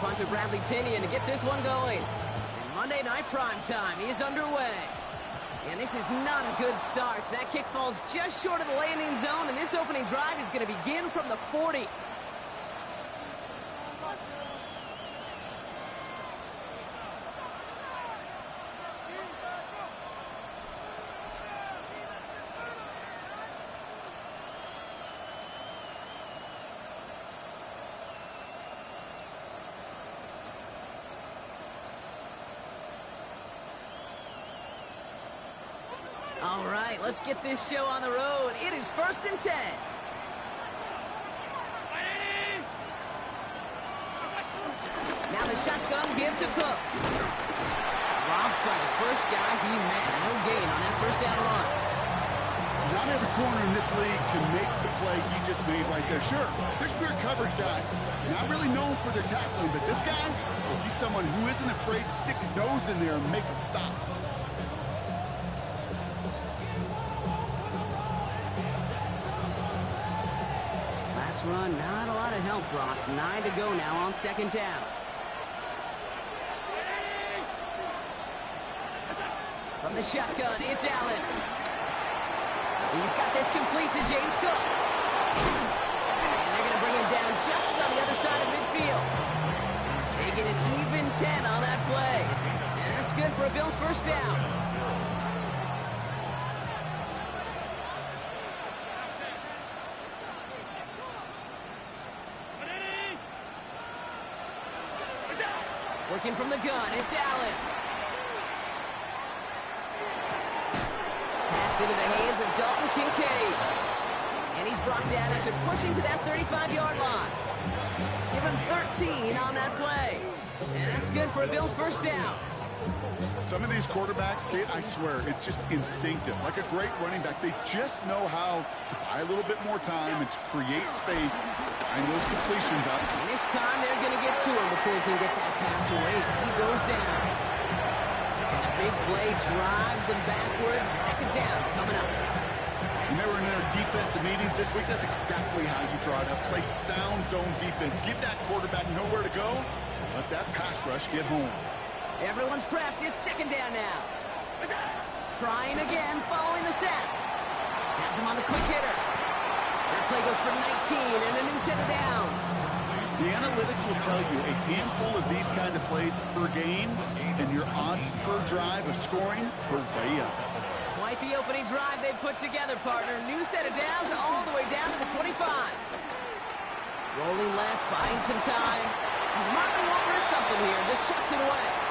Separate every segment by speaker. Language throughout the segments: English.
Speaker 1: onto Bradley Pinion to get this one going. And Monday Night Prime Time is underway. And this is not a good start. That kick falls just short of the landing zone, and this opening drive is going to begin from the 40. All right, let's get this show on the road. It is 1st and 10. Now the shotgun give to Cook. Robbed by the first guy he met. No gain on that first down run.
Speaker 2: Not every corner in this league can make the play he just made right there. Sure, there's pure coverage guys. Not really known for their tackling, but this guy, well, he's someone who isn't afraid to stick his nose in there and make a stop.
Speaker 1: Last run, not a lot of help, Brock. 9 to go now on 2nd down. From the shotgun, it's Allen. He's got this complete to James Cook. And they're going to bring him down just on the other side of midfield. Taking an even 10 on that play. And that's good for a Bills first down. Working from the gun, it's Allen. Pass into the hands of Dalton Kincaid. And he's brought down after pushing to that 35-yard line. Give him 13 on that play. And that's good for a Bills first down.
Speaker 2: Some of these quarterbacks, Kate, I swear, it's just instinctive. Like a great running back, they just know how to buy a little bit more time and to create space to find those completions out.
Speaker 1: And this time they're going to get to him before he can get that pass away. He goes down. And the big play drives them backwards. 2nd down coming up.
Speaker 2: When they were in their defensive meetings this week, that's exactly how you draw it up. Play sound zone defense. Give that quarterback nowhere to go. Let that pass rush get home.
Speaker 1: Everyone's prepped. It's 2nd down now. Trying again, following the set. Has him on the quick hitter. That play goes for 19 and a new set of downs.
Speaker 2: The analytics will tell you a handful of these kind of plays per game, and your odds per drive of scoring are way up.
Speaker 1: Quite the opening drive they put together, partner. New set of downs all the way down to the 25. Rolling left, buying some time. He's marking over something here. Just chucks it away.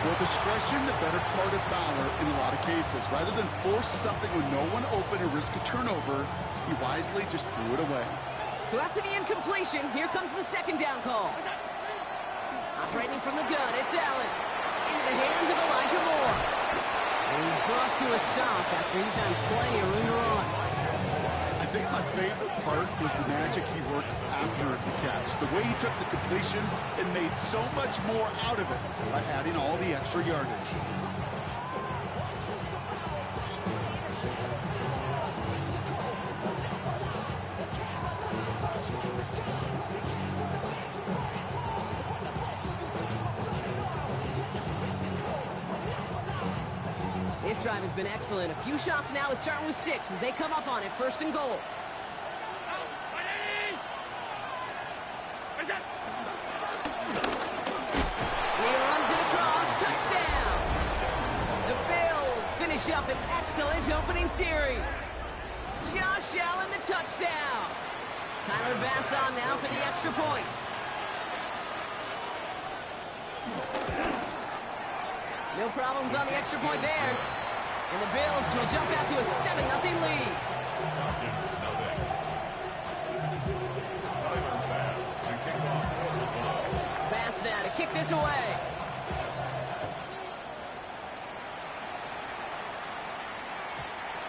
Speaker 2: Well, discretion, the better part of valor in a lot of cases. Rather than force something with no one open or risk a turnover, he wisely just threw it away.
Speaker 1: So after the incompletion, here comes the 2nd down call. Operating from the gun, it's Allen. Into the hands of Elijah Moore. And he's brought to a stop after he found plenty of room to run.
Speaker 2: I think my favorite part was the magic he worked after the catch. The way he took the completion and made so much more out of it by adding all the extra yardage.
Speaker 1: This drive has been excellent. A few shots now. It's starting with 6 as they come up on it. 1st and goal. He runs it across. Touchdown. The Bills finish up an excellent opening series. Josh Allen, the touchdown. Tyler Bass on now for the extra point. No problems on the extra point there. And the Bills will jump out to a 7-0 lead. Bass now to kick this away.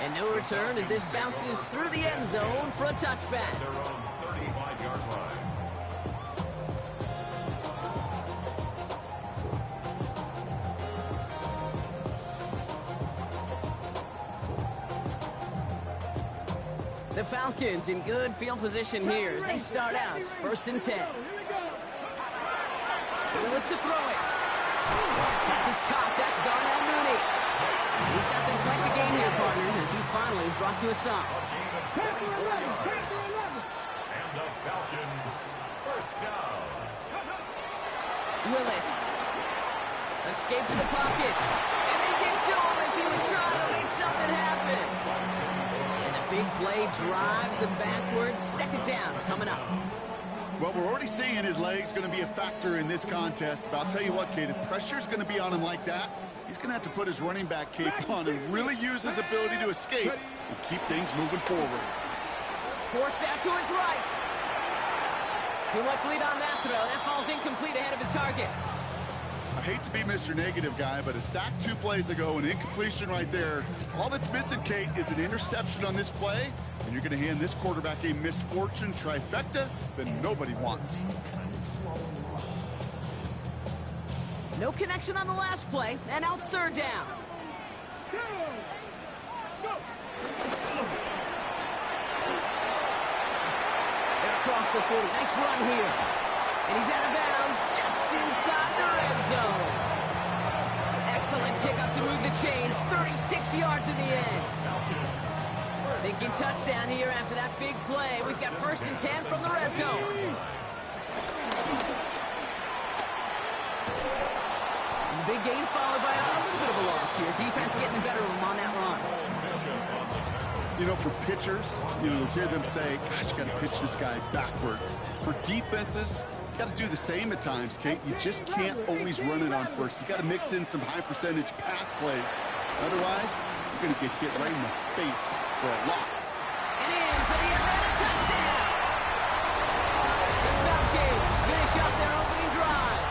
Speaker 1: And no return as this bounces through the end zone for a touchback. The Falcons in good field position here as they start out 1st and 10. Willis to throw it. Pass is caught. That's Darnell Mooney. He's got them quite the game here, partner, as he finally is brought to a stop.
Speaker 3: And the Falcons, first down.
Speaker 1: Willis escapes the pocket. And they get to him as he was trying to make something happen. And the big play drives them backwards. Second down coming up.
Speaker 2: Well, we're already seeing his legs going to be a factor in this contest. But I'll tell you what, Kate, if pressure's going to be on him like that, he's going to have to put his running back cape on and really use his ability to escape and keep things moving forward.
Speaker 1: Forced out to his right. Too much lead on that throw. That falls incomplete ahead of his target.
Speaker 2: I hate to be Mr. Negative Guy, but a sack 2 plays ago, an incompletion right there. All that's missing, Kate, is an interception on this play, and you're going to hand this quarterback a misfortune trifecta that nobody wants.
Speaker 1: No connection on the last play, and now it's third down. They're across the 40. Nice run here. And he's out of bounds just inside the red zone. Excellent pickup to move the chains. 36 yards in the end. Thinking touchdown here after that big play. We've got 1st and 10 from the red zone. And the big gain followed by a little bit of a loss here. Defense getting the better of them on that run.
Speaker 2: You know, for pitchers, you'll hear them say, gosh, you got to pitch this guy backwards. For defenses, you got to do the same at times, Kate. You just can't always run it on first. You got to mix in some high percentage pass plays. Otherwise, you're going to get hit right in the face for a lot.
Speaker 1: And in for the Atlanta touchdown. The Falcons finish up their opening drive.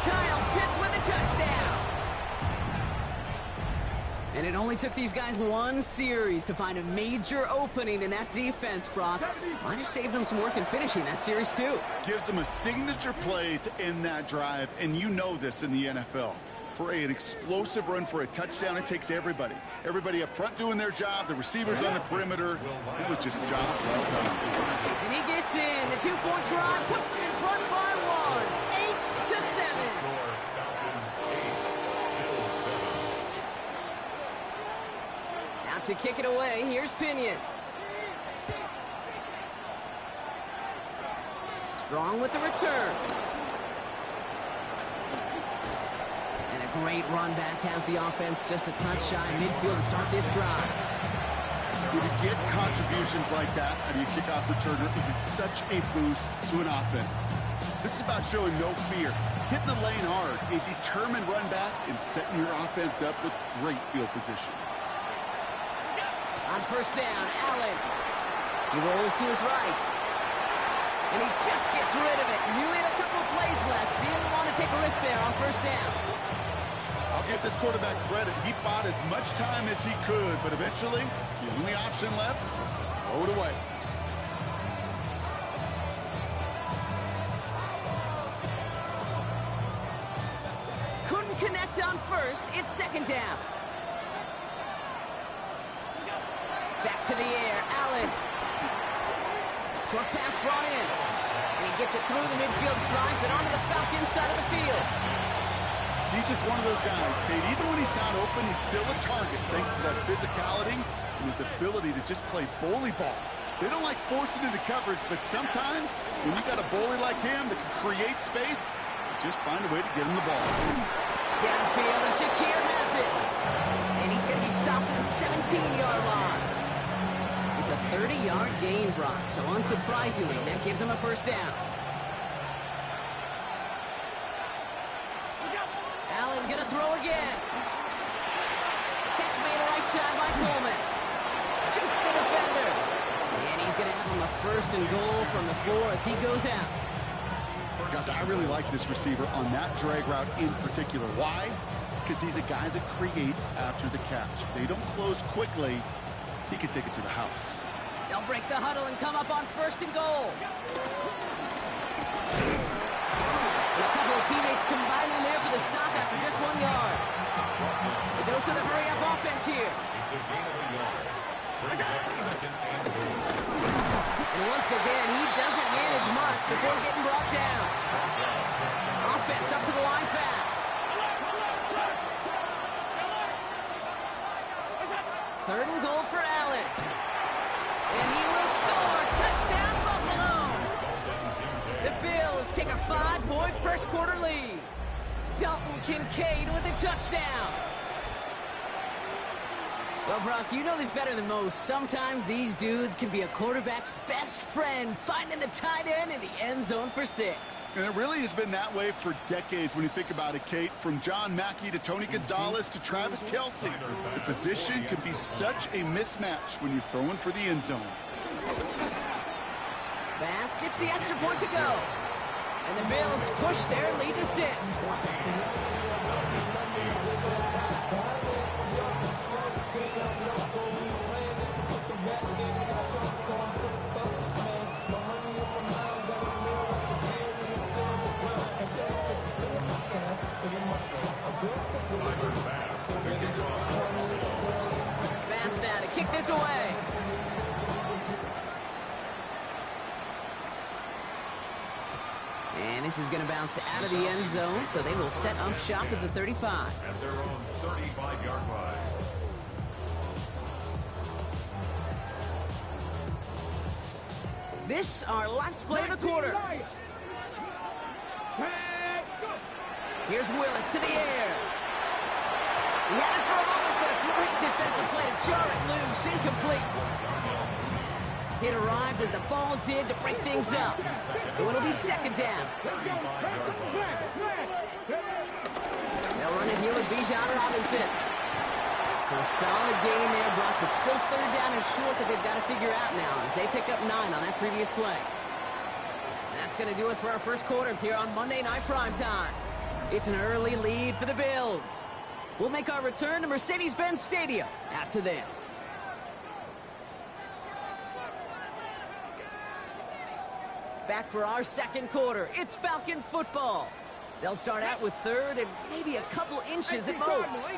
Speaker 1: Kyle Pitts with a touchdown. And it only took these guys one series to find a major opening in that defense, Brock. Might have saved them some work in finishing that series, too.
Speaker 2: Gives them a signature play to end that drive, and you know this in the NFL. For an explosive run for a touchdown, it takes everybody. Everybody up front doing their job, the receivers on the perimeter. It was just job well done.
Speaker 1: And he gets in. The 2-point drive puts them in front by 1, 8-7. To kick it away, here's Pinion. Strong with the return. And a great run back has the offense just a touch shy midfield to start this drive.
Speaker 2: When you get contributions like that out of your kickoff returner, it is such a boost to an offense. This is about showing no fear, hitting the lane hard, a determined run back, and setting your offense up with great field position.
Speaker 1: On first down, Allen. He rolls to his right. And he just gets rid of it. Knew he had a couple plays left. Didn't want to take a risk there on first down.
Speaker 2: I'll give this quarterback credit. He bought as much time as he could, but eventually, the only option left was to throw it away.
Speaker 1: Couldn't connect on first. It's second down. Back to the air, Allen. Short pass brought in. And he gets it through the midfield stripe and onto the Falcons side of the field.
Speaker 2: He's just one of those guys, Kate. Even when he's not open, he's still a target thanks to that physicality and his ability to just play bully ball. They don't like forcing into coverage, but sometimes when you got a bully like him that can create space, just find a way to get him the ball.
Speaker 1: Downfield, and Shakir has it. And he's going to be stopped at the 17-yard line. It's a 30-yard gain, Brock, so unsurprisingly, that gives him a first down. Allen gonna throw again. Catch made right side by Coleman. Juke the defender. And he's gonna have him a first and goal from the 4 as he goes out.
Speaker 2: Gosh, I really like this receiver on that drag route in particular. Why? Because he's a guy that creates after the catch. They don't close quickly. He can take it to the house.
Speaker 1: They'll break the huddle and come up on first and goal. And a couple of teammates combining there for the stop after just 1 yard. A dose of the hurry-up offense here.
Speaker 3: It's a gain of a yard. Brings up second and goal.
Speaker 1: And once again, he doesn't manage much before getting brought down. Offense 3rd and goal for Allen. And he will score. Touchdown, Buffalo. The Bills take a 5-point first quarter lead. Dalton Kincaid with a touchdown. Well, Brock, you know this better than most. Sometimes these dudes can be a quarterback's best friend, finding the tight end in the end zone for 6.
Speaker 2: And it really has been that way for decades when you think about it, Kate. From John Mackey to Tony Gonzalez to Travis Kelce. The position can be such a mismatch when you're throwing for the end zone.
Speaker 1: Bass gets the extra point to go. And the Bills push their lead to 6. Bass now to kick this away. And this is going to bounce out of the end zone, so they will set up shop at the 35.
Speaker 3: At their own 35-yard line.
Speaker 1: This our last play of the quarter. Here's Willis to the air. He had it for a moment, but a great defensive play to jar it loose, incomplete. It arrived as the ball did to break things up. So it'll be 2nd down. They'll run it here with Bijan Robinson. So a solid gain there, Brock, but still 3rd down and short that they've got to figure out now as they pick up 9 on that previous play. And that's going to do it for our first quarter here on Monday Night Primetime. It's an early lead for the Bills. We'll make our return to Mercedes-Benz Stadium after this. Back for our second quarter. It's Falcons football. They'll start out with 3rd and maybe a couple inches at most.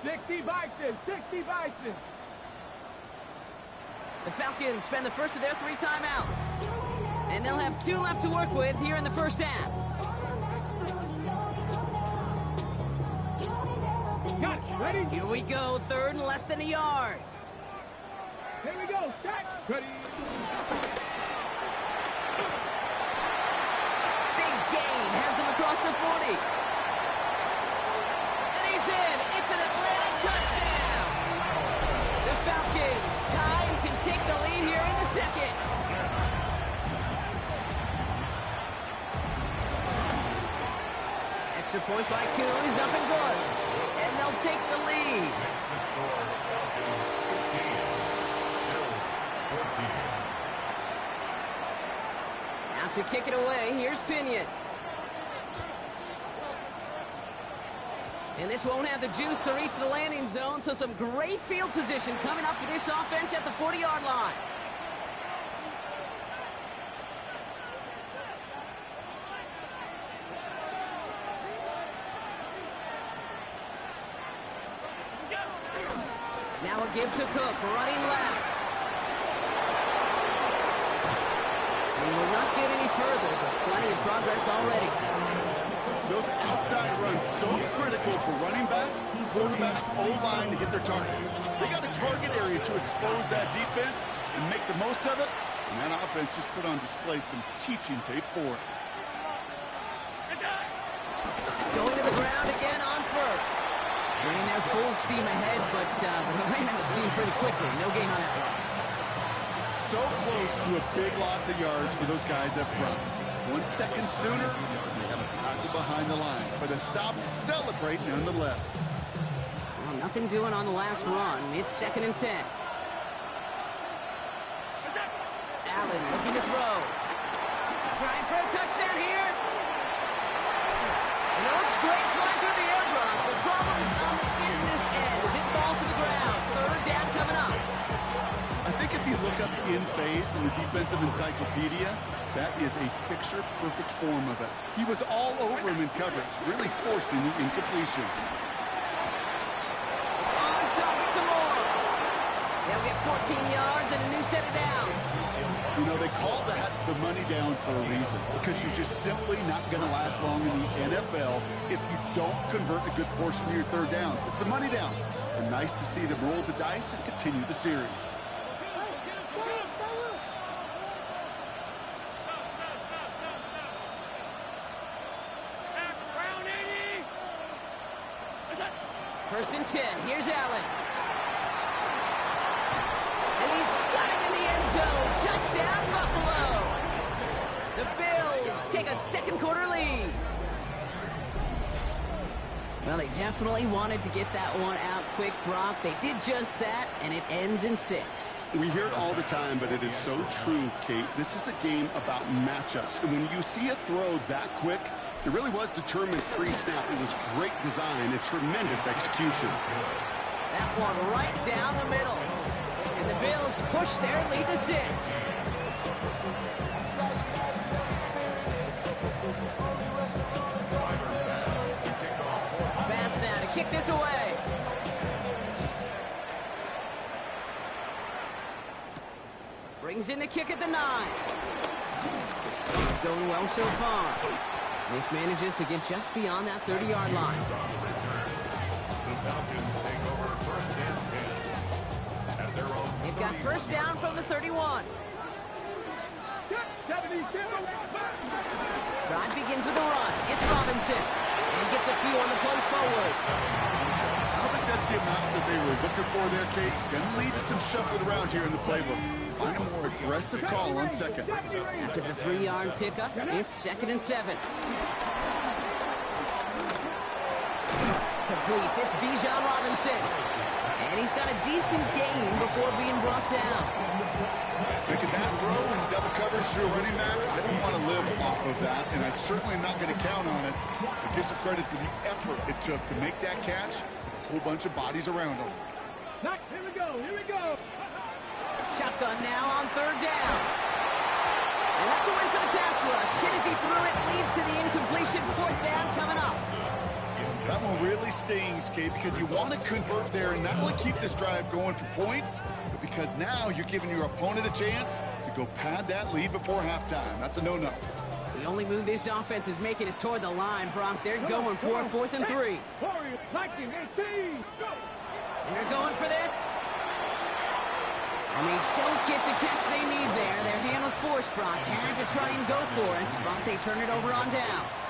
Speaker 4: 60 Bison, 60 Bison.
Speaker 1: The Falcons spend the first of their 3 timeouts. And they'll have 2 left to work with here in the first half.
Speaker 4: Got it, ready?
Speaker 1: Here we go, 3rd and less than a yard.
Speaker 4: Here we go, set, ready.
Speaker 1: Big gain, has them across the 40. And he's in. It's an Atlanta touchdown. The Falcons tie and can take the lead here in the 2nd. Extra point by Kuhn is up and good. And they'll take the lead.
Speaker 3: Makes the score Falcons 15, Bills 14.
Speaker 1: Now to kick it away, here's Pinion. And this won't have the juice to reach the landing zone, so some great field position coming up for this offense at the 40-yard line. Now a give to Cook, running left. He will not get any further, but plenty of progress already.
Speaker 2: Those outside runs so critical for running back, quarterback, O-line to hit their targets. They got a target area to expose that defense and make the most of it, and that offense just put on display some teaching tape for it.
Speaker 1: Going to the ground again on first. Running their full steam ahead, but they ran out of steam pretty quickly. No gain on that one.
Speaker 2: So close to a big loss of yards for those guys up front. 1 second sooner, they have a tackle behind the line, but a stop to celebrate nonetheless.
Speaker 1: Well, nothing doing on the last run. It's 2nd and 10. Allen looking to throw. Trying for a touchdown here. And it looks great flying through the air, Brock. The problem is on the business end as it falls to the ground. 3rd down coming up.
Speaker 2: I think if you look up in phase in the defensive encyclopedia, that is a picture-perfect form of it. He was all over him in coverage, really forcing the incompletion.
Speaker 1: On target to Moore. They'll get 14 yards and a new set of downs.
Speaker 2: You know, they call that the money down for a reason, because you're just simply not going to last long in the NFL if you don't convert a good portion of your third downs. It's the money down. And nice to see them roll the dice and continue the series.
Speaker 1: First and 10. Here's Allen. And he's got it in the end zone. Touchdown, Buffalo. The Bills take a second quarter lead. Well, they definitely wanted to get that one out quick, Brock. They did just that, and it ends in 6.
Speaker 2: We hear it all the time, but it is so true, Kate. This is a game about matchups. And when you see a throw that quick, it really was determined pre-snap. It was great design and tremendous execution.
Speaker 1: That one right down the middle. And the Bills push their lead to 6. Pass now to kick this away. Brings in the kick at the 9. It's going well so far. This manages to get just beyond that 30-yard line.
Speaker 3: The Falcons take over first and 10 at their own.
Speaker 1: They've got first down from the 31. Drive begins with a run. It's Robinson. And he gets a few on the close forward.
Speaker 2: I don't think that's the amount that they were looking for there, Kate. It's going to lead to some shuffling around here in the playbook. Find a more aggressive call on second.
Speaker 1: After the 3-yard pickup, it's 2nd and 7. Completes. It's Bijan Robinson. And he's got a decent gain before being brought down.
Speaker 2: Making that throw in double coverage through a running back, I don't want to live off of that, and I certainly am not going to count on it. But give some credit to the effort it took to make that catch. A whole bunch of bodies around him.
Speaker 4: Here we go. Here we go.
Speaker 1: Shotgun now on 3rd down. And that's a win for the pass rush. Hit as he threw it, leads to the incompletion. 4th down coming up.
Speaker 2: That one really stings, Kate, because you want to convert there and not only keep this drive going for points, but because now you're giving your opponent a chance to go pad that lead before halftime. That's a no-no.
Speaker 1: The only move this offense is making is toward the line, Brock. They're going for 4th and 3. And they're going for this. And they don't get the catch they need there. Their hand was forced, Brock. Had to try and go for it, but they turn it over on downs.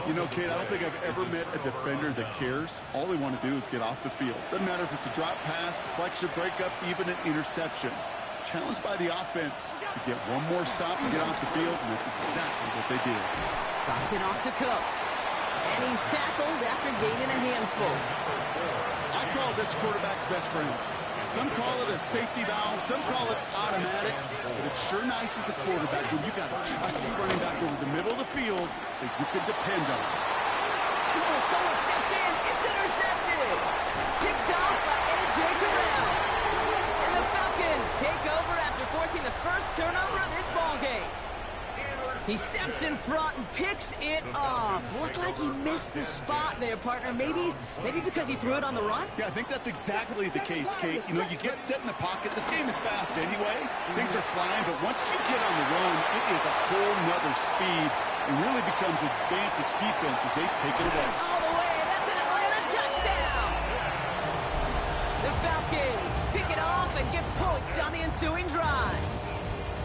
Speaker 2: You know, Kate, I don't think I've ever met a defender that cares. All they want to do is get off the field. Doesn't matter if it's a drop pass, deflection, breakup, even an interception. Challenged by the offense to get one more stop to get off the field, and that's exactly what they did.
Speaker 1: Drops it off to Cook. And he's tackled after gaining a handful.
Speaker 2: I call this quarterback's best friend. Some call it a safety valve, some call it automatic, but it's sure nice as a quarterback when you got a trusty running back over the middle of the field that you can depend on.
Speaker 1: Oh, someone stepped in. It's intercepted. Picked off by A.J. Terrell. And the Falcons take over after forcing the first turnover of this ballgame. He steps in front and picks it off. Looked like he missed the spot there, partner. Maybe because he threw it on the run?
Speaker 2: Yeah, I think that's exactly the case, Kate. You know, you get set in the pocket. This game is fast anyway. Things are flying, but once you get on the run, it is a whole nother speed. It really becomes advantage defense as they take it away.
Speaker 1: All the way, and that's an Atlanta touchdown. The Falcons pick it off and get points on the ensuing drive.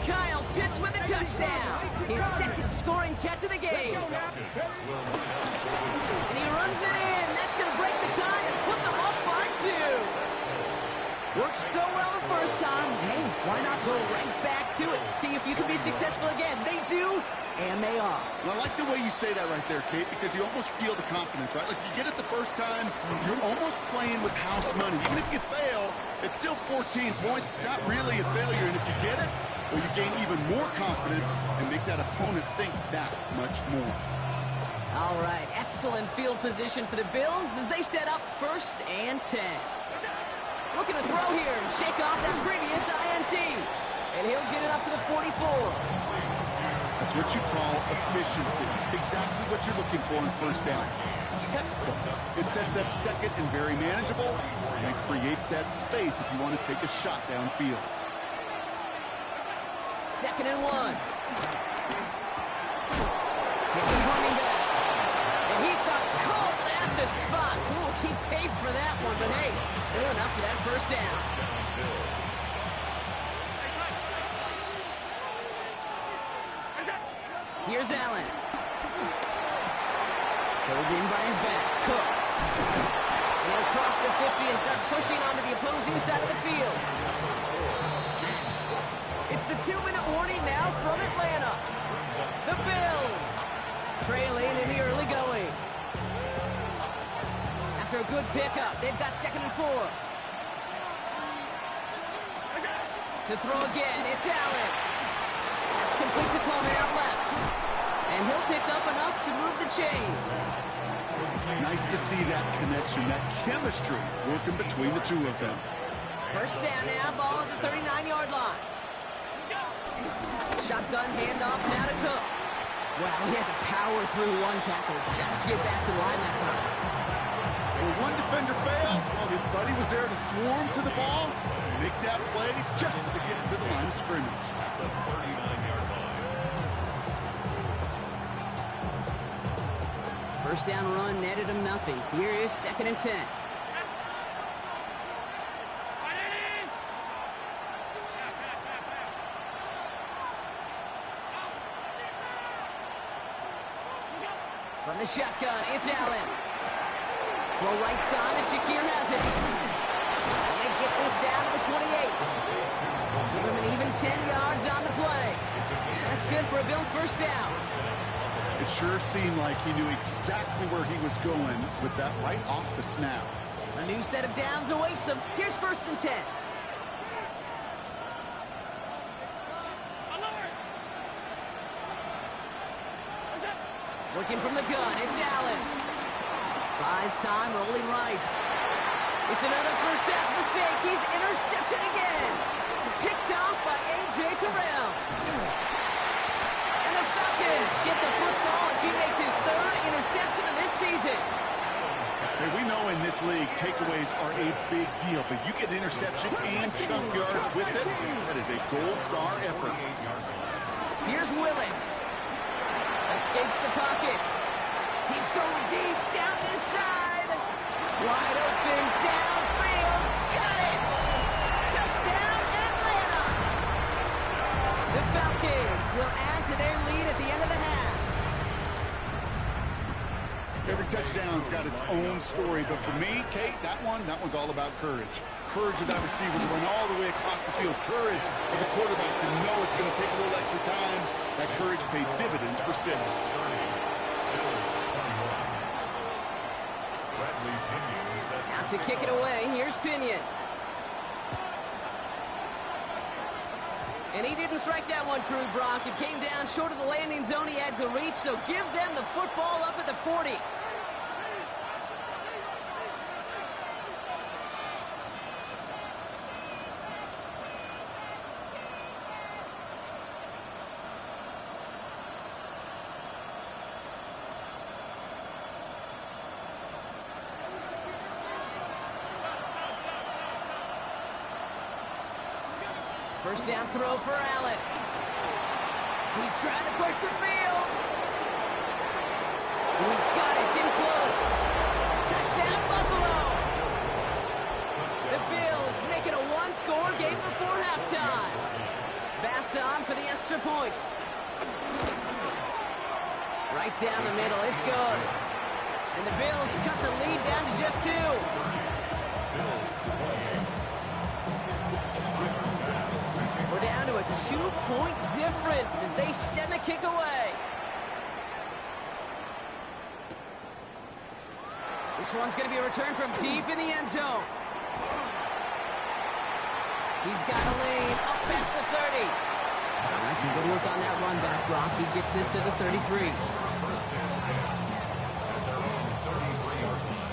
Speaker 1: Kyle Pitts with a touchdown. His second scoring catch of the game. And he runs it in. That's going to break the tie and put them up by 2. Worked so well the first time. Hey, why not go right back to it? See if you can be successful again. They do, and they are.
Speaker 2: Well, I like the way you say that right there, Kate, because you almost feel the confidence, right? Like, you get it the first time, you're almost playing with house money. Even if you fail, it's still 14 points. It's not really a failure, and if you get it, well, you gain even more confidence and make that opponent think that much more.
Speaker 1: All right, excellent field position for the Bills as they set up 1st and 10. Looking to throw here and shake off that previous INT. And he'll get it up to the 44.
Speaker 2: That's what you call efficiency. Exactly what you're looking for in first down. Textbook. It sets up second and very manageable and creates creates that space if you want to take a shot downfield.
Speaker 1: 2nd and 1. It's his running back. And he stopped cold at the spot. Ooh, he paid for that one, but hey, still enough for that first down. Here's Allen. Pulled in by his back. Cook. And he'll cross the 50 and start pushing onto the opposing side of the field. It's the 2-minute warning now from Atlanta. The Bills trailing in the early going. After a good pickup, they've got 2nd and 4. To throw again, it's Allen. That's complete to Coleman out left. And he'll pick up enough to move the chains.
Speaker 2: Nice to see that connection, that chemistry working between the two of them.
Speaker 1: First down now, ball at the 39-yard line. Shotgun handoff now to Cook. Well, he had to power through one tackle just to get back to the line that time.
Speaker 2: Well, one defender failed while his buddy was there to swarm to the ball and make that play just as it gets to the line of scrimmage.
Speaker 3: The 39-yard line.
Speaker 1: First down run netted him nothing. Here is 2nd and 10. From the shotgun, it's Allen. Well, right side, and Shakir has it. And they get this down to the 28. Give him an even 10 yards on the play. And that's good for a Bills first down.
Speaker 2: It sure seemed like he knew exactly where he was going with that right off the snap.
Speaker 1: A new set of downs awaits him. Here's 1st and 10. Looking from the gun, it's Allen. Buys time, rolling right. It's another first half mistake. He's intercepted again. Picked off by A.J. Terrell. And the Falcons get the football as he makes his 3rd interception of this season.
Speaker 2: Hey, we know in this league takeaways are a big deal, but you get interception and chunk yards with it. That is a gold star effort.
Speaker 1: Here's Willis. Escapes the pocket. He's going deep down this side. Wide open downfield. Got it! Touchdown, Atlanta! The Falcons will add to their lead at the end of the half.
Speaker 2: Every touchdown's got its own story, but for me, Kate, that one's all about courage. Courage of that receiver to run all the way across the field. Courage of the quarterback to know it's going to take a little extra time. That courage paid dividends for 6.
Speaker 1: Out to kick it away, here's Pinion. And he didn't strike that one true, Brock. It came down short of the landing zone. He had to reach, so give them the football up at the 40. First down throw for Allen. He's trying to push the field. He's got it. It's in close. Touchdown, Buffalo. The Bills making a one-score game before halftime. Bass on for the extra point. Right down the middle. It's good. And the Bills cut the lead down to just 2. We're down to a 2-point difference as they send the kick away. This one's going to be a return from deep in the end zone. He's got a lane up past the 30. That's some good work on that run back, Brock. He gets this to the 33.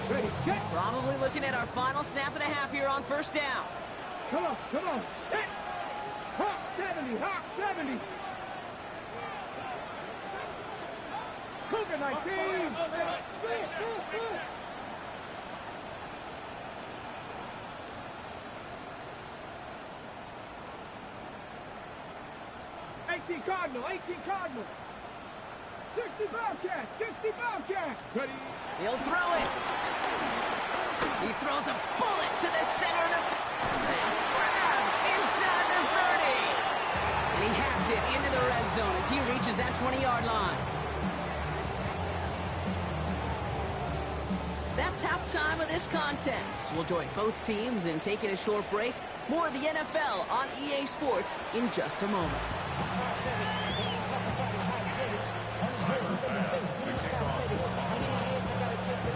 Speaker 4: Ready, get.
Speaker 1: Probably looking at our final snap of the half here on first down.
Speaker 4: Come on, come on. Hit. Hawk 70, Hawk 70. Cougar 19. 18 Cardinal, 18 Cardinal. 60 Bobcat, 60 Bobcat. Ready?
Speaker 1: He'll throw it. He throws a bullet to the center of the... It's grabbed inside the 30. And he has it into the red zone as he reaches that 20-yard line. That's halftime of this contest. We'll join both teams in taking a short break. More of the NFL on EA Sports in just a moment.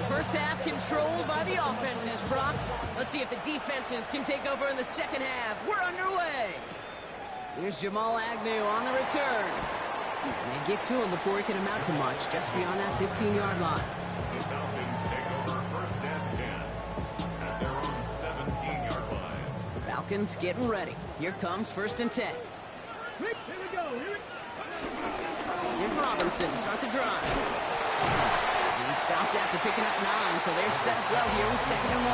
Speaker 1: First half controlled by the offenses, Brock. Let's see if the defenses can take over in the second half. We're underway. Here's Jamal Agnew on the return. And they get to him before he can amount to much, just beyond that 15-yard line.
Speaker 3: The Falcons take over first and 10 at their own 17-yard line.
Speaker 1: Falcons getting ready. Here comes first and 10.
Speaker 4: Here we go. Here we go.
Speaker 1: Here's Robinson to start the drive. He stopped after picking up 9, so they're set up well here with 2nd and 1.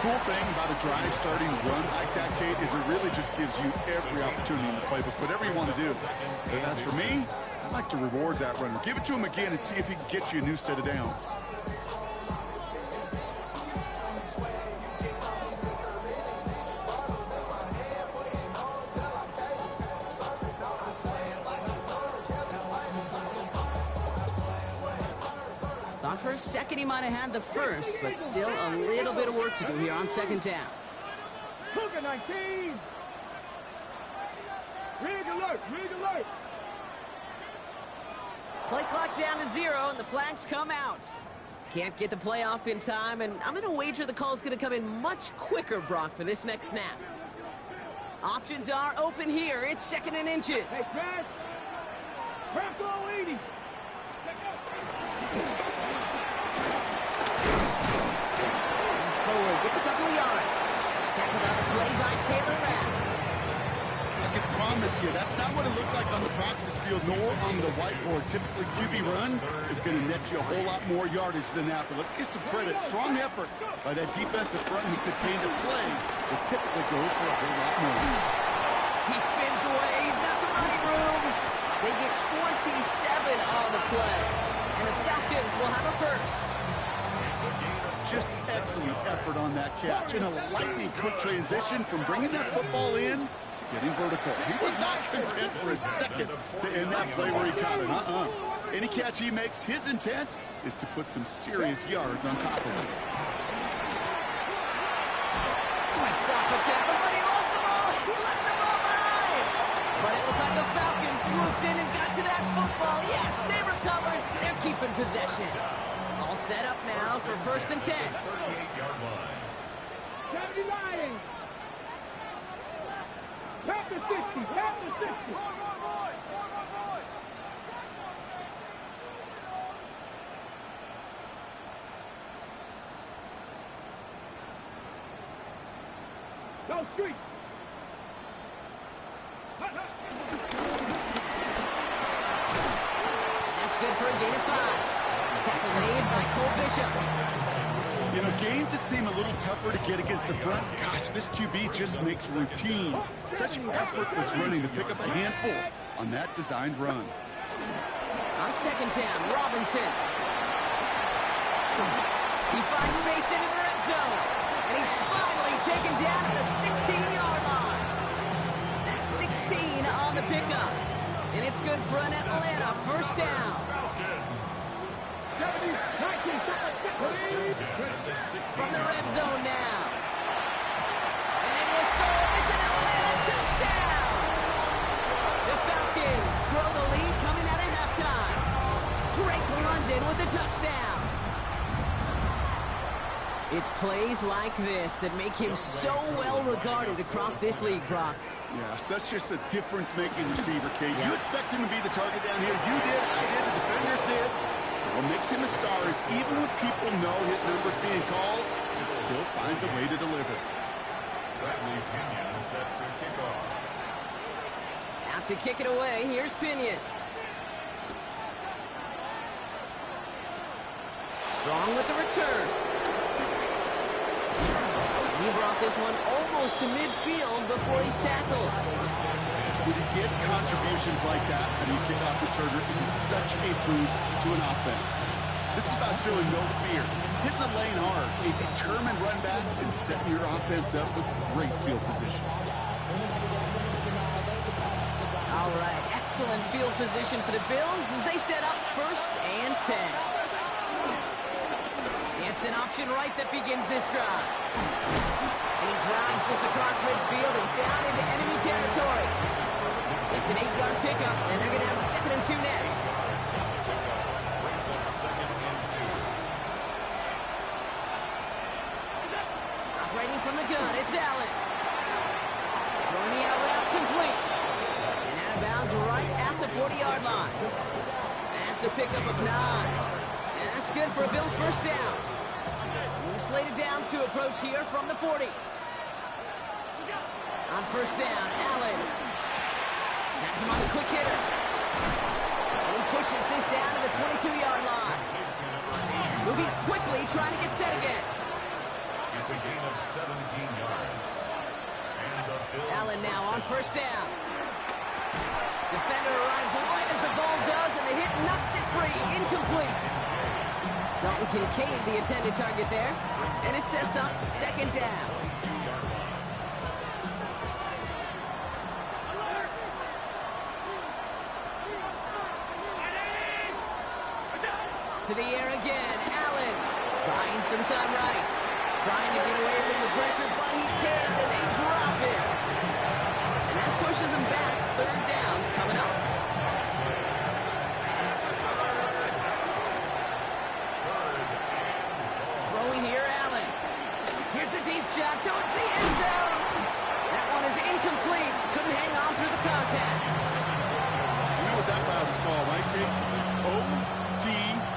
Speaker 2: Cool thing about a drive starting run like that, Kate, is it really just gives you every opportunity in the playbook, whatever you want to do. But as for me, I like to reward that runner. Give it to him again and see if he can get you a new set of downs.
Speaker 1: Thought for a second he might have had the first, but still a little bit of work to do here on 2nd down.
Speaker 4: Cougar 19. Rig alert, rig alert.
Speaker 1: Play clock down to 0, and the flags come out. Can't get the play off in time, and I'm going to wager the call's going to come in much quicker, Brock, for this next snap. Options are open here. It's 2nd and inches.
Speaker 4: Hey, Pat. Crack all 80.
Speaker 1: He's forward, gets a couple of yards. Tackled on the play by Taylor Rapp.
Speaker 2: I can promise you, that's not what it looked like on the practice field, nor on the whiteboard. Typically, QB run is going to net you a whole lot more yardage than that. But let's give some credit. Strong effort by that defensive front who contained a play that typically goes for a whole lot more.
Speaker 1: He spins away. He's got some running room. They get 27 on the play. And the Falcons will have a first.
Speaker 2: Just excellent effort on that catch. And a lightning quick transition from bringing that football in to getting vertical. He was not content for a second to end that play where he caught it. Any catch he makes, his intent is to put some serious yards on top of it.
Speaker 1: Fights off a tackle, but he lost the ball. He left the ball behind. But it looked like the Falcons swooped in and got to that football. Yes, they recovered. They're keeping possession. All set up now for first and 10.
Speaker 3: 38-yard line.
Speaker 4: 79. Tap the 60, tap the 60. Go street.
Speaker 1: That's good for a gain of 5. Tackle made by Cole Bishop.
Speaker 2: You know, gains that seem a little tougher to get against a front, gosh, this QB just makes routine such effortless running to pick up a handful on that designed run.
Speaker 1: On 2nd down, Robinson. He finds space into the red zone. And he's finally taken down at the 16-yard line. That's 16 on the pickup. And it's good for an Atlanta first down.
Speaker 4: 70, 19,
Speaker 1: From the red zone now. And they will score. It's an Atlanta touchdown. The Falcons grow the lead coming out of halftime. Drake London with the touchdown. It's plays like this that make him so well regarded across this league, Brock.
Speaker 2: Yeah, such just a difference-making receiver, Kate. You expect him to be the target down here. You did, I did, the defenders did. What makes him a star is even when people know his number's being called, he still finds a way to deliver.
Speaker 3: Bradley Pinion set to kick off.
Speaker 1: Out to kick it away, here's Pinion. Strong with the return. He brought this one almost to midfield before he's tackled.
Speaker 2: When you get contributions like that on your kickoff returner, it is such a boost to an offense. This is about showing no fear, hitting the lane hard, a determined run back, and setting your offense up with great field position.
Speaker 1: All right, excellent field position for the Bills as they set up 1st and 10. It's an option right that begins this drive. And he drives this across midfield and down into enemy territory. It's an 8-yard pickup, and they're going to have 2nd and 2 next. Operating from the gun, it's Allen. Throwing the out route complete. And out of bounds right at the 40-yard line. That's a pickup of 9. And that's good for a Bills first down. New slated downs to approach here from the 40. On first down, Allen. That's him on the quick hitter. And he pushes this down to the 22-yard line. Moving quickly, trying to get set again.
Speaker 3: It's a gain of 17 yards. And the Bills
Speaker 1: Allen now on first down. Defender arrives right as the ball does, and the hit knocks it free. Incomplete. Dalton Kincaid, the intended target there. And it sets up 2nd down. To the air again, Allen. Buying some time right. Trying to get away from the pressure, but he can't, and they drop it. And that pushes him back. 3rd down coming up. Throwing here, Allen. Here's a deep shot towards the end zone. That one is incomplete. Couldn't hang on through the contact.
Speaker 2: You know what that route is called, right, Jake? OTB.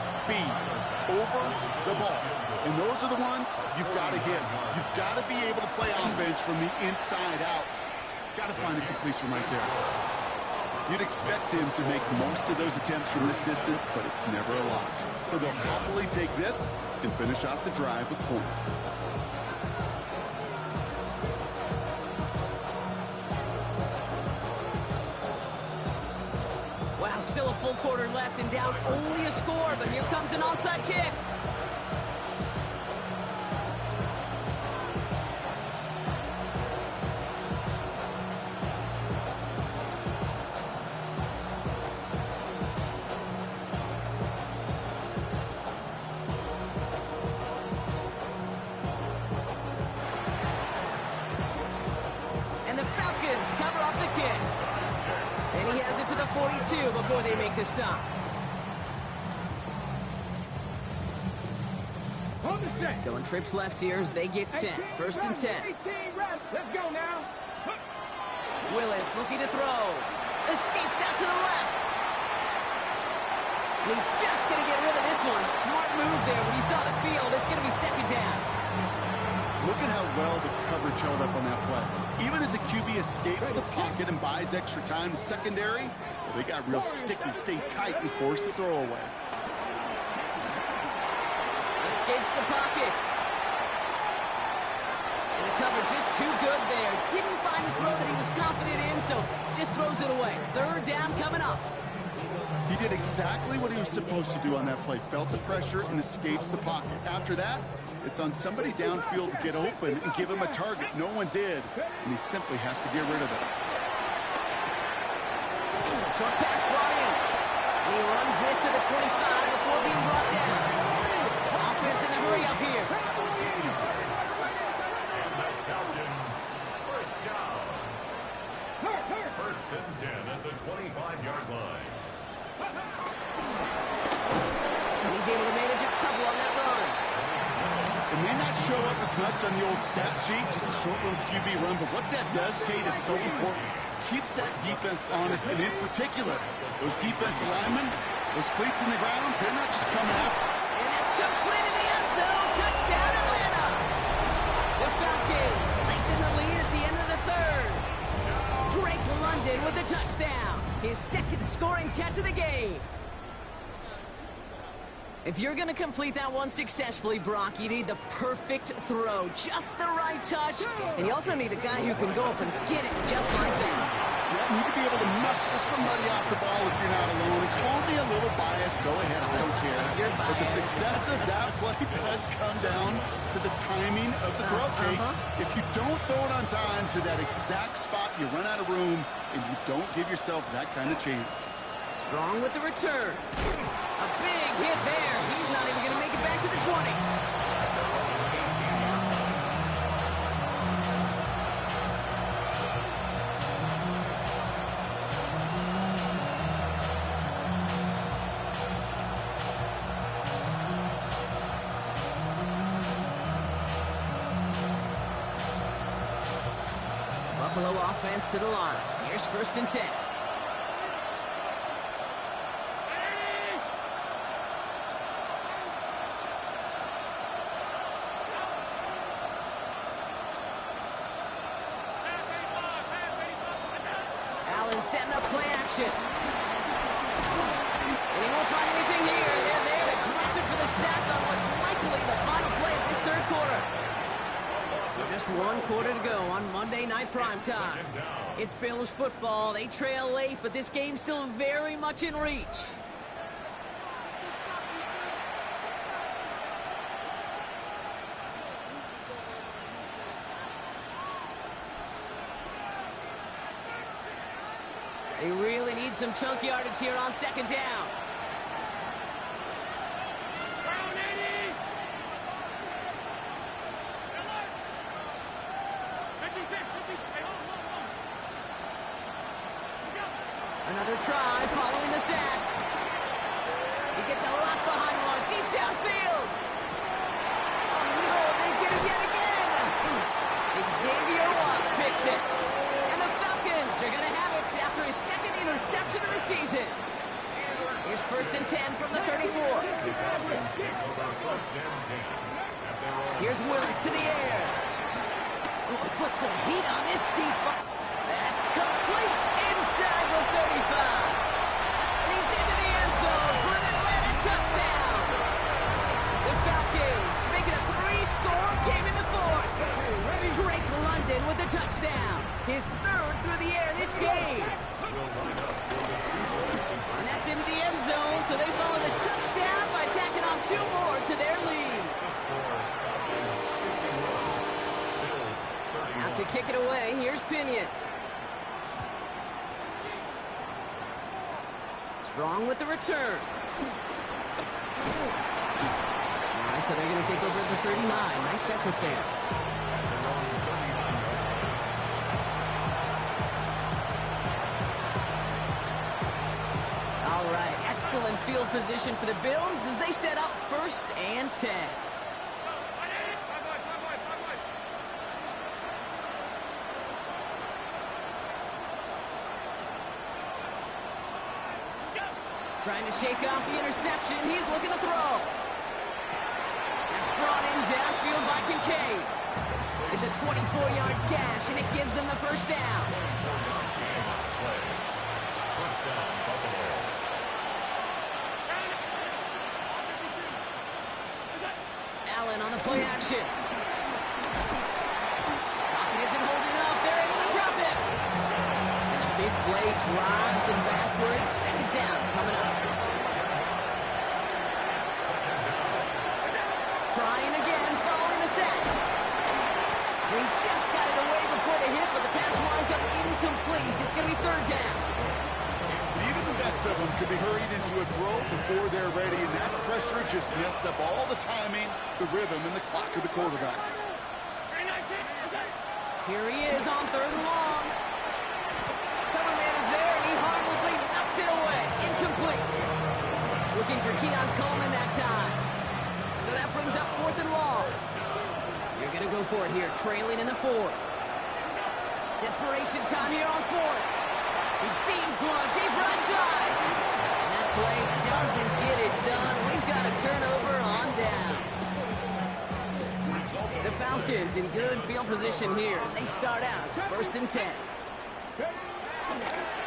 Speaker 2: Over the ball. And those are the ones you've got to hit. You've got to be able to play offense from the inside out. Got to find a completion right there. You'd expect him to make most of those attempts from this distance, but it's never a lot. So they'll happily take this and finish off the drive with points.
Speaker 1: Wow, still a full quarter left and down only a score, but here comes an onside kick. And the Falcons cover off the kick. And he has it to the 42 before they make the stop. Going trips left here as they get set. 1st and 10.
Speaker 4: Let's go now.
Speaker 1: Willis looking to throw. Escapes out to the left. He's just going to get rid of this one. Smart move there when he saw the field. It's going to be 2nd down.
Speaker 2: Look at how well the coverage held up on that play. Even as the QB escapes the pocket and buys extra time, secondary, well, they got real sticky, stay tight, and force the throw away.
Speaker 1: Escapes the pocket. And the coverage is too good there. Didn't find the throw that he was confident in, so just throws it away. 3rd down coming up.
Speaker 2: He did exactly what he was supposed to do on that play. Felt the pressure and escapes the pocket. After that, it's on somebody downfield to get open and give him a target. No one did, and he simply has to get rid of it.
Speaker 1: Short pass brought in. And he runs this to the 25 before being brought down. Offense in the hurry up here.
Speaker 3: And the Falcons first down. 1st and 10 at the 25-yard line.
Speaker 1: And he's able to manage a couple on that run.
Speaker 2: It may not show up as much on the old stat sheet, just a short little QB run, but what that does, Kate, is so important. Keeps that defense honest, and in particular, those defensive linemen, those cleats in the ground, they're not just coming after.
Speaker 1: And that's complete in the end zone. Touchdown, Atlanta. The Falcons lengthen the lead at the end of the 3rd. Drake London with the touchdown. His 2nd scoring catch of the game. If you're going to complete that one successfully, Brock, you need the perfect throw, just the right touch, and you also need a guy who can go up and get it just like that.
Speaker 2: Yeah, you need to be able to muscle somebody off the ball if you're not alone. And call me a little biased. Go ahead, I don't care.
Speaker 1: You're
Speaker 2: But the
Speaker 1: biased.
Speaker 2: success of that play does come down to the timing of the throw, Kate. If you don't throw it on time to that exact spot, you run out of room, and you don't give yourself that kind of chance.
Speaker 1: Strong with the return. A big hit there. He's not even going to make it back to the 20. Buffalo offense to the line. Here's 1st and 10. Allen setting up play action. And he won't find anything here. They're there to drop it for the sack on what's likely the final play of this 3rd quarter. So just 1 quarter to go on Monday Night Primetime. It's Bills football. They trail late, but this game's still very much in reach. They really need some chunk yardage here on 2nd down. Another try following the sack. He gets a lot behind one, deep downfield. Oh no, they get him yet again. Xavier Watts picks it. And the Falcons are going to have it after his 2nd interception of the season. Here's 1st and 10 from the 34. Here's Willis to the air. Oh, put some heat on this deep ball. That's complete inside the 35. And he's into the end zone for an Atlanta touchdown. The Falcons making a 3-score game in the 4th. Drake London with the touchdown. His 3rd through the air this game. And that's into the end zone, so they follow the touchdown by tacking on 2 more to their lead. Out to kick it away, here's Pinion. Strong with the return. All right, so they're going to take over at the 39. Nice effort there. All right, excellent field position for the Bills as they set up 1st and 10. Trying to shake off the interception. He's looking to throw. That's brought in downfield by Kincaid. It's a 24-yard gash, and it gives them the 1st down. Allen on the play action. Pocket isn't holding up. They're able to drop it. And the big play drives them backwards. 2nd down coming up. Trying again, following the sack. They just got it away before the hit, but the pass winds up incomplete. It's going to be 3rd down.
Speaker 2: Even the best of them could be hurried into a throw before they're ready, and that pressure just messed up all the timing, the rhythm, and the clock of the quarterback.
Speaker 1: Here he is on 3rd and long. Cover man is there, and he harmlessly knocks it away. Incomplete. Looking for Keon Coleman that time. So that brings up 4th and long. You're going to go for it here, trailing in the 4th. Desperation time here on 4th. He beams one deep right side. And that play doesn't get it done. We've got a turnover on down. The Falcons in good field position here as they start out 1st and 10.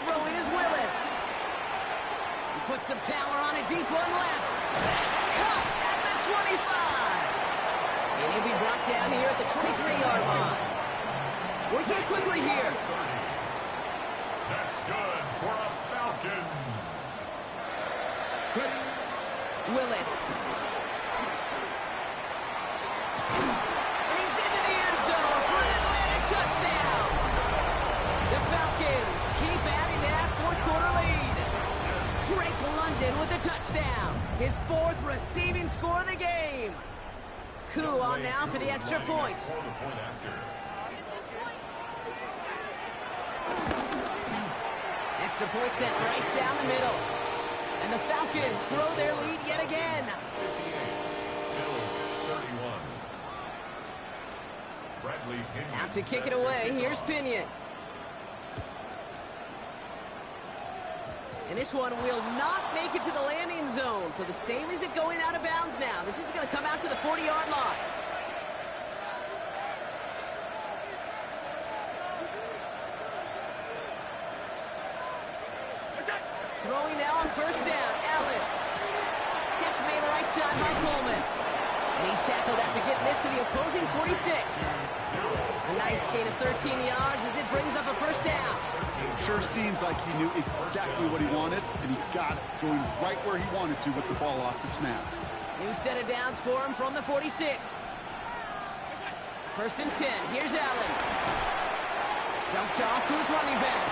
Speaker 1: Throwing is Willis. He Put some power on a deep one left. That's cut at the 25. And he'll be brought down here at the 23-yard line. Working quickly here.
Speaker 3: That's good for a Falcons.
Speaker 1: Willis. And he's into the end zone for an Atlanta touchdown. The Falcons keep adding to that fourth-quarter lead. Drake London with a touchdown. His fourth receiving score of the game. Koo on now for the extra point. Extra point sent right down the middle. And the Falcons grow their lead yet again. Out to kick it away, here's Pinion. And this one will not make it to the landing zone. So the same as it going out of bounds now. This is going to come out to the 40-yard line. Throwing now on first down, Allen. Catch made right side by Coleman. And he's tackled after getting this to the opposing 46. A nice gain of 13 yards as it brings up a first down.
Speaker 2: Sure seems like he knew exactly what he wanted, and he got it, going right where he wanted to with the ball off the snap.
Speaker 1: New set of downs for him from the 46. First and 10, here's Allen. Dumped off to his running back.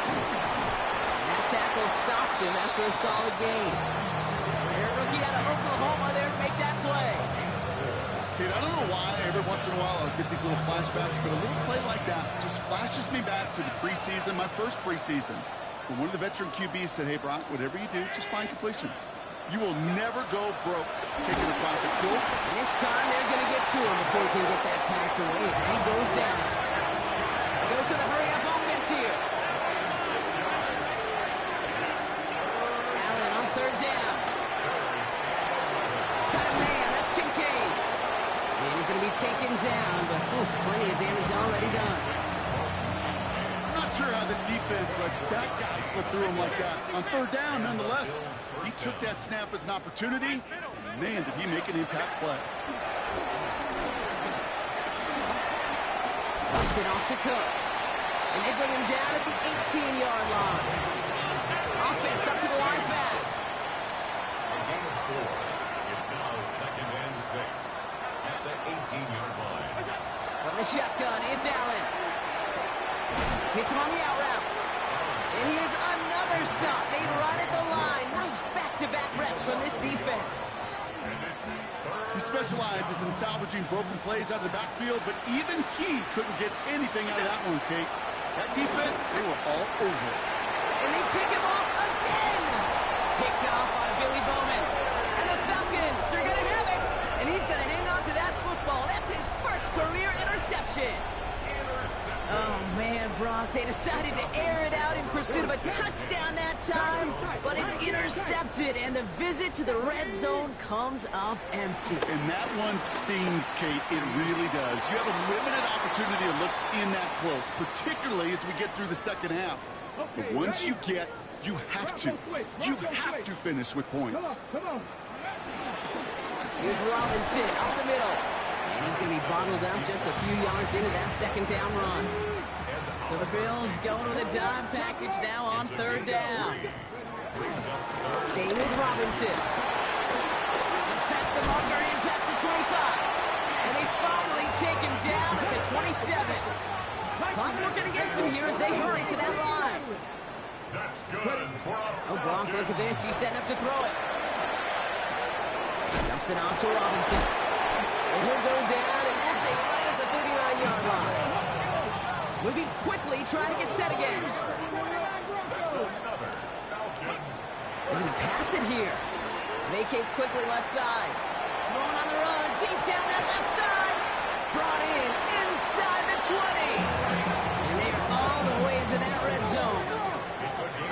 Speaker 1: And that tackle stops him after a solid gain. Their rookie out of Oklahoma there to make that play.
Speaker 2: Kid, I don't know why every once in a while I'll get these little flashbacks, but a little play like that just flashes me back to the preseason, my first preseason. When one of the veteran QBs said, hey, Brock, whatever you do, just find completions. You will never go broke taking a profit. Cool?
Speaker 1: And this time they're going to get to him before he can get that pass away as he goes down. Goes to the hurry-up offense here. Allen on third down. Got a man, that's Kincaid. And he's going to be taken down, but plenty of damage already done.
Speaker 2: I'm not sure how this defense let that guy slip through him like that. On third down, nonetheless, he took that snap as an opportunity. Man, did he make an impact play.
Speaker 1: Drops it off to Cook. And they bring him down at the 18-yard line. Offense up to the line fast.
Speaker 3: It's now 2nd and 6 at the 18-yard line.
Speaker 1: From the shotgun, it's Allen. Hits him on the out route. And here's another stop made right at the line. Nice back-to-back reps from this defense.
Speaker 2: He specializes in salvaging broken plays out of the backfield, but even he couldn't get anything out of that one, Kate. That defense, they were all over it.
Speaker 1: And they pick him off again. Picked off by Billy Bowman. And the Falcons are going to have it. And he's going to hang on to that football. That's his first career interception. Oh, man, Brock, they decided to air it out in pursuit of a touchdown that time, but it's intercepted, and the visit to the red zone comes up empty.
Speaker 2: And that one stings, Kate. It really does. You have a limited opportunity to look in that close, particularly as we get through the second half. But once you get, you have to finish with points.
Speaker 1: Here's Robinson up the middle. And he's going to be bottled up just a few yards into that second down run. So the Bills going with a dime package now on third down. Staying with Robinson. He's past the marker and past the 25. And they finally take him down at the 27. Clock working against him here as they hurry to that line.
Speaker 3: That's good for a
Speaker 1: Gronk, look at this. He's setting up to throw it. Dumps it off to Robinson. And he'll go down and miss it right at the 39-yard line. Moving quickly, trying to get set again. They're going to pass it here. Vacates quickly left side. Throwing on the run, deep down that left side. Brought in inside the 20. And they are all the way into that red zone.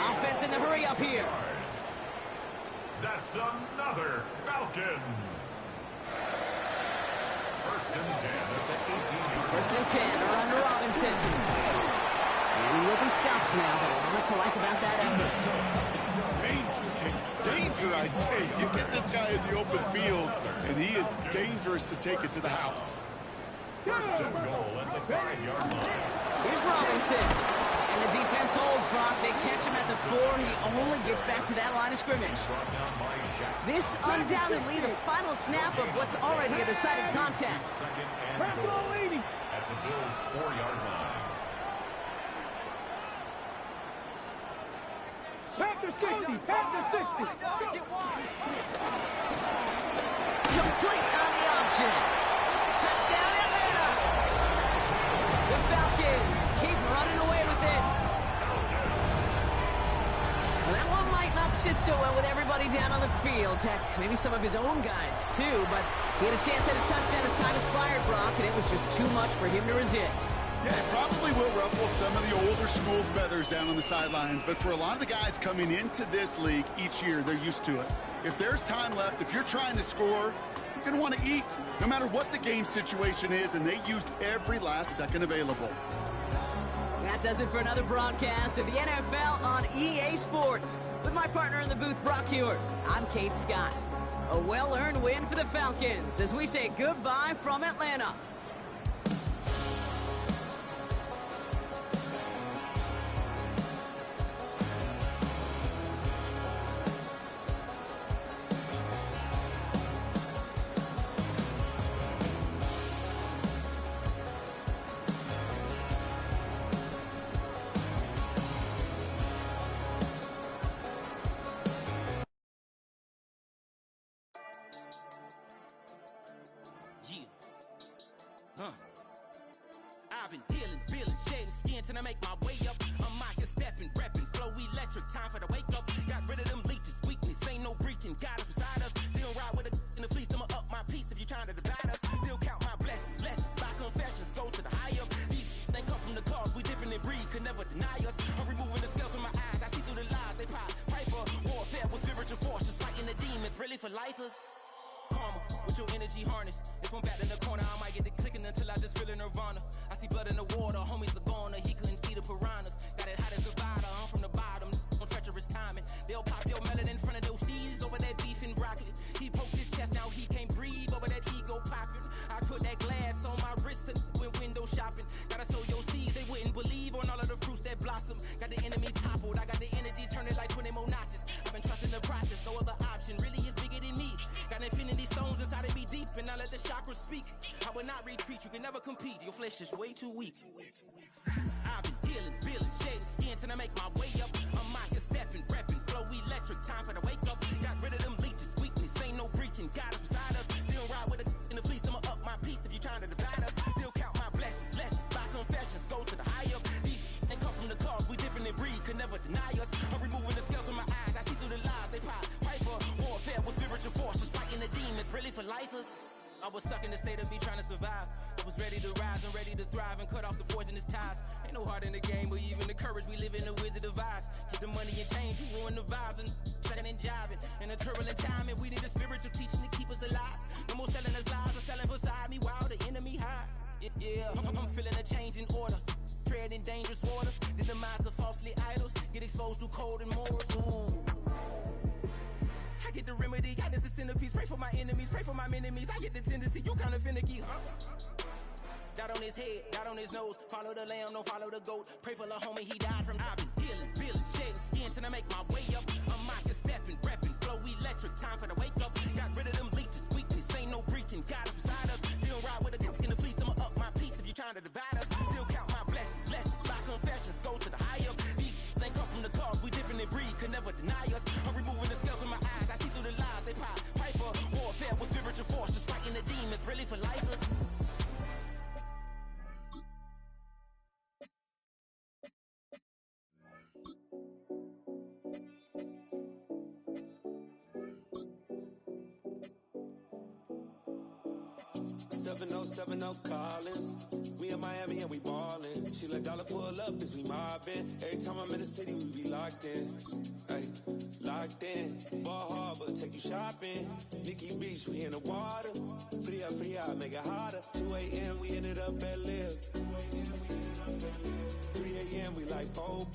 Speaker 1: Offense in the hurry up here.
Speaker 3: That's another Falcons. First and 10 at the 18-yard.
Speaker 1: First and 10, run to Robinson. And he will be stopped now, but lots to like about that effort.
Speaker 2: Danger, I say. You get this guy in the open field, and he is dangerous to take it to the house.
Speaker 3: First and goal at the 5-yard line.
Speaker 1: Here's Robinson. And the defense holds, Brock. They catch him at the 4. He only gets back to that line of scrimmage.
Speaker 3: Brought down by Shaq.
Speaker 1: This undoubtedly the final snap of what's already a decided contest.
Speaker 3: Second and goal at the Bills' 4-yard line.
Speaker 4: Back to 60. Back to 60.
Speaker 1: Complete on the option. Touchdown, Atlanta. The Falcons keep running away with this. Well, that one might not sit so well with everybody down on the field. Heck, maybe some of his own guys, too. But he had a chance at a touchdown as time expired, Brock, and it was just too much for him to resist.
Speaker 2: Yeah, it probably will ruffle some of the older school feathers down on the sidelines, but for a lot of the guys coming into this league each year, they're used to it. If there's time left, if you're trying to score, you're going to want to eat, no matter what the game situation is, and they used every last second available.
Speaker 1: That does it for another broadcast of the NFL on EA Sports. With my partner in the booth, Brock Huard, I'm Kate Scott. A well-earned win for the Falcons as we say goodbye from Atlanta.
Speaker 5: I've been dealing, shedding skin till I make my way up. I'm out here stepping, repping, flow electric, time for the wake up. Got rid of them leeches, weakness, ain't no breaching. God is beside us, still ride with a in the fleece. I'ma up my piece if you're trying to divide us. Still count my blessings, lessons, by confessions, go to the high up. These they come from the cause, we different in breed, could never deny us. I'm removing the scales from my eyes, I see through the lies they pop. Piper, warfare with spiritual forces, fighting the demons, really for lifers. Karma, with your energy harness. If I'm back in the corner, I might get the clicking until I just feel a nirvana. I see blood in the water, homies are gone, he couldn't see the piranhas. Got it hot as Nevada, I'm from the bottom, on treacherous timing. They'll pop your melon in front of those seeds over that beef and broccoli. He poked his chest out, he can't breathe over that ego popping. I put that glass on my wrist and went window shopping. Gotta sow your seeds, they wouldn't believe on all of the fruits that blossom. Got the enemy toppled, I got the energy turning like 20 more notches. I've been trusting the process, no other option really is bigger than me. Got infinity stones inside of me deep, and I let the chakras speak. I will not retreat, you can never compete, your flesh is way too weak. I've been dealing, shedding skin till I make my way up. I'm out here stepping, repping, flow electric, time for the wake up. Got rid of them leeches, weakness, ain't no breaching. God is beside us, still ride with a in the fleece. I'ma up my piece if you're trying to divide us. Still count my blessings, lessons, by confessions, go to the high up. These they come from the cause, we different in breed, could never deny us. I'm removing the scales from my eyes, I see through the lies they pop. Piper, warfare with spiritual forces, fighting the demons, really for lifers. I was stuck in the state of me trying to survive. I was ready to rise and ready to thrive and cut off the poisonous ties. Ain't no heart in the game, but even the courage we live in the wizard of Oz. Get the money and change, we ruin the vibes and checking and jiving. In a turbulent time, and we need a spiritual teaching to keep us alive. No more selling us lies or selling beside me while the enemy hide. Yeah, I'm feeling a change in order. Treading dangerous waters, the demise of falsely idols. Get exposed to cold and morals. Ooh. I get the remedy, God is the centerpiece. Pray for my enemies, pray for my enemies. I get the tendency, you kinda finicky, huh? Dot on his head, dot on his nose. Follow the lamb, don't follow the goat. Pray for the homie, he died from. I've been dealing, shedding skin till I make my way up. I'm out here stepping, repping, flow electric, time for the wake up. Got rid of them leeches, weakness, ain't no breaching. God is beside us, still ride with a in the fleece. I'ma up my piece if you're trying to divide us. Still count my blessings, lessons, by confessions, go to the high up. These ain't come from the cause, we different in breed, could never deny us. I'm removing the scales from my eyes, I see through the lies they pop. Piper, warfare with spiritual forces, fighting the demons, really for lifers. 7070 Collins. We in Miami and we ballin'. She let dollar pull up as we mobbin'. Every time I'm in the city, we be locked in. Ay, locked in. Ball Harbor, take you shopping. Nikki Beach, we in the water. Free up, make it hotter. 2 a.m. we ended up at Live. 3 a.m. we like Pope.